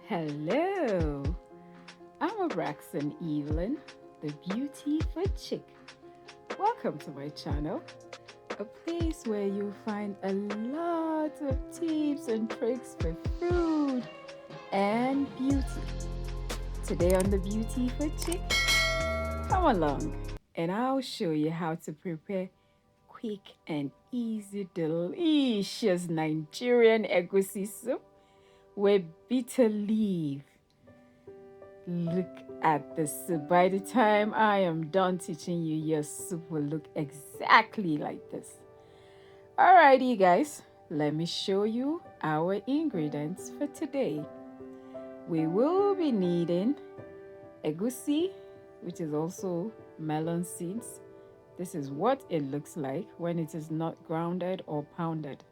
Hello, I'm Braxton Evelyn, the Beauty Food Chick. Welcome to my channel, a place where you'll find a lot of tips and tricks for food and beauty. Today on the Beauty Food Chick, come along and I'll show you how to prepare quick and easy, delicious Nigerian Egusi soup with bitter leaf. Look at this soup. By the time I am done teaching you, your soup will look exactly like this. Alrighty, guys, let me show you our ingredients for today. We will be needing egusi, which is also melon seeds. This is what it looks like when it is not grounded or pounded.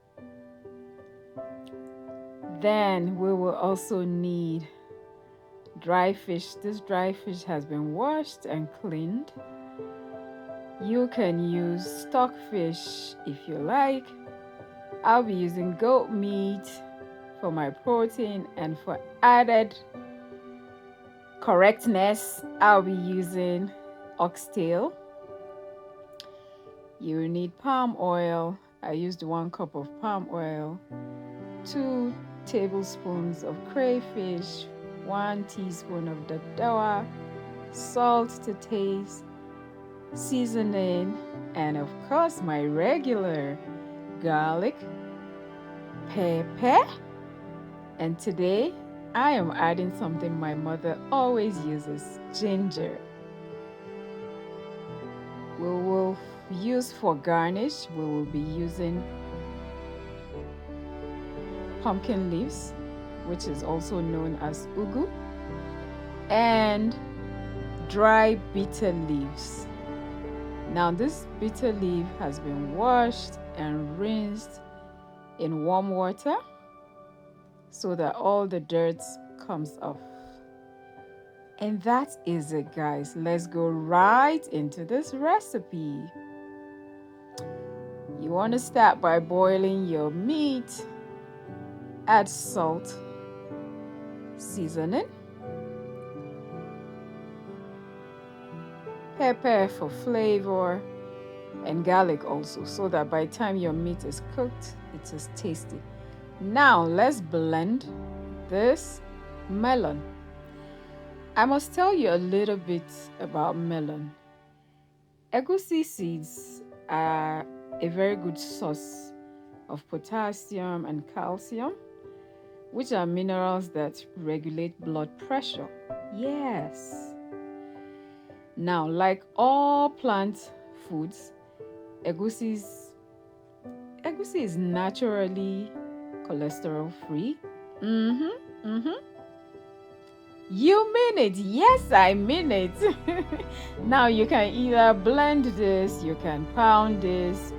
Then we will also need dry fish. This dry fish has been washed and cleaned. You can use stockfish if you like. I'll be using goat meat for my protein, and for added correctness, I'll be using oxtail. You need palm oil. I used 1 cup of palm oil, 2 tablespoons of crayfish, 1 teaspoon of daddawa, salt to taste, seasoning, and of course my regular garlic, pepper, and today I am adding something my mother always uses, ginger. We will use for garnish, we will be using pumpkin leaves, which is also known as ugu, and dry bitter leaves. Now this bitter leaf has been washed and rinsed in warm water so that all the dirt comes off. And that is it, guys. Let's go right into this recipe. You want to start by boiling your meat. Add salt, seasoning, pepper for flavor, and garlic also, so that by the time your meat is cooked, it is tasty. Now let's blend this melon. I must tell you a little bit about melon. Egusi seeds are a very good source of potassium and calcium, which are minerals that regulate blood pressure. Yes. Now, like all plant foods, egusi is naturally cholesterol free. You mean it? Yes, I mean it. Now you can either blend this, you can pound this,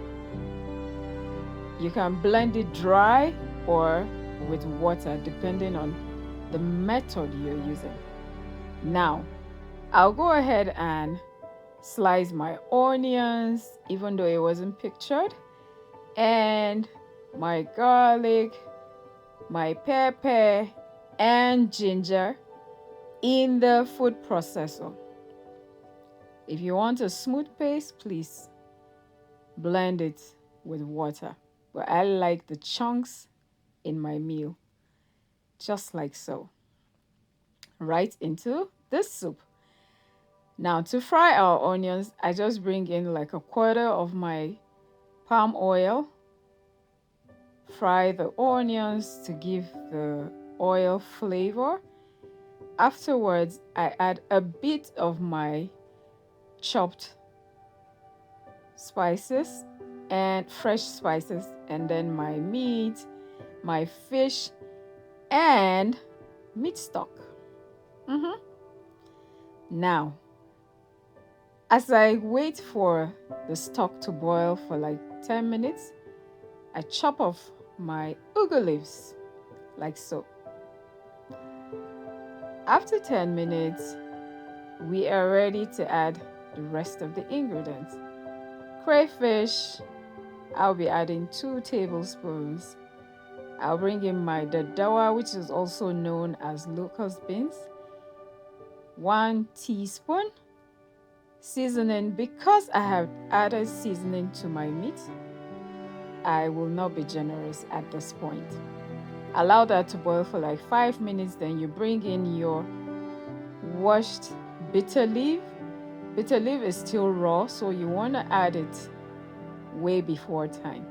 you can blend it dry or with water, depending on the method you're using. Now, I'll go ahead and slice my onions, even though it wasn't pictured, and my garlic, my pepper, and ginger in the food processor. If you want a smooth paste, please blend it with water. But I like the chunks in my meal, just like so. Right into this soup. Now to fry our onions, I just bring in like 1/4 of my palm oil. Fry the onions to give the oil flavor. Afterwards, I add a bit of my chopped spices and fresh spices, and then my meat, my fish, and meat stock. Now, as I wait for the stock to boil for like 10 minutes, I chop off my ugu leaves like so. After 10 minutes, we are ready to add the rest of the ingredients. Crayfish, I'll be adding 2 tablespoons. I'll bring in my daddawa, which is also known as locust beans. 1 teaspoon. Seasoning, because I have added seasoning to my meat, I will not be generous at this point. Allow that to boil for like 5 minutes. Then you bring in your washed bitter leaf. Bitter leaf is still raw, so you want to add it way before time.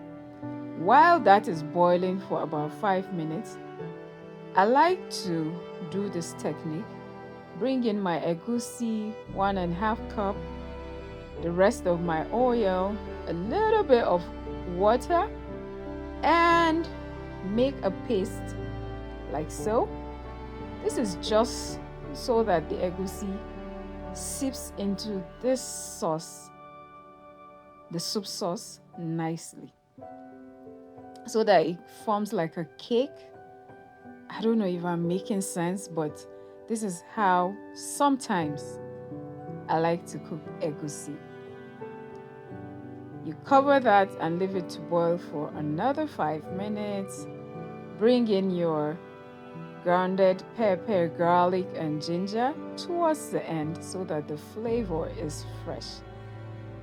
While that is boiling for about 5 minutes, I like to do this technique. Bring in my egusi, 1.5 cup, the rest of my oil, a little bit of water, and make a paste like so. This is just so that the egusi sips into this sauce, the soup sauce, nicely, so that it forms like a cake. I don't know if I'm making sense, but this is how sometimes I like to cook egusi. You cover that and leave it to boil for another 5 minutes. Bring in your grounded pepper, garlic, and ginger towards the end so that the flavor is fresh.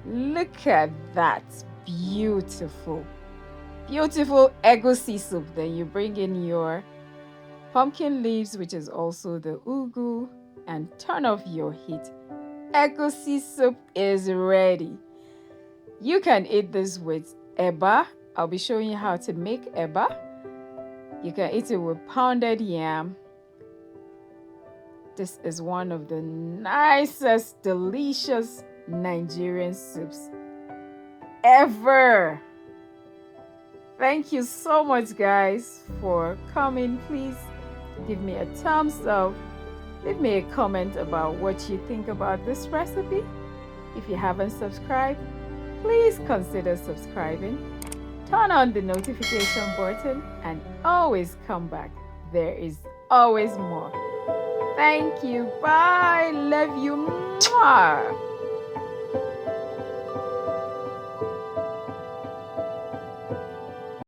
Look at that. Beautiful. Beautiful egusi soup. Then you bring in your pumpkin leaves, which is also the ugu, and turn off your heat. Egusi soup is ready. You can eat this with eba. I'll be showing you how to make eba. You can eat it with pounded yam. This is one of the nicest, delicious Nigerian soups ever. Thank you so much, guys, for coming. Please give me a thumbs up. Leave me a comment about what you think about this recipe. If you haven't subscribed, please consider subscribing. Turn on the notification button and always come back. There is always more. Thank you. Bye. Love you. Mwah.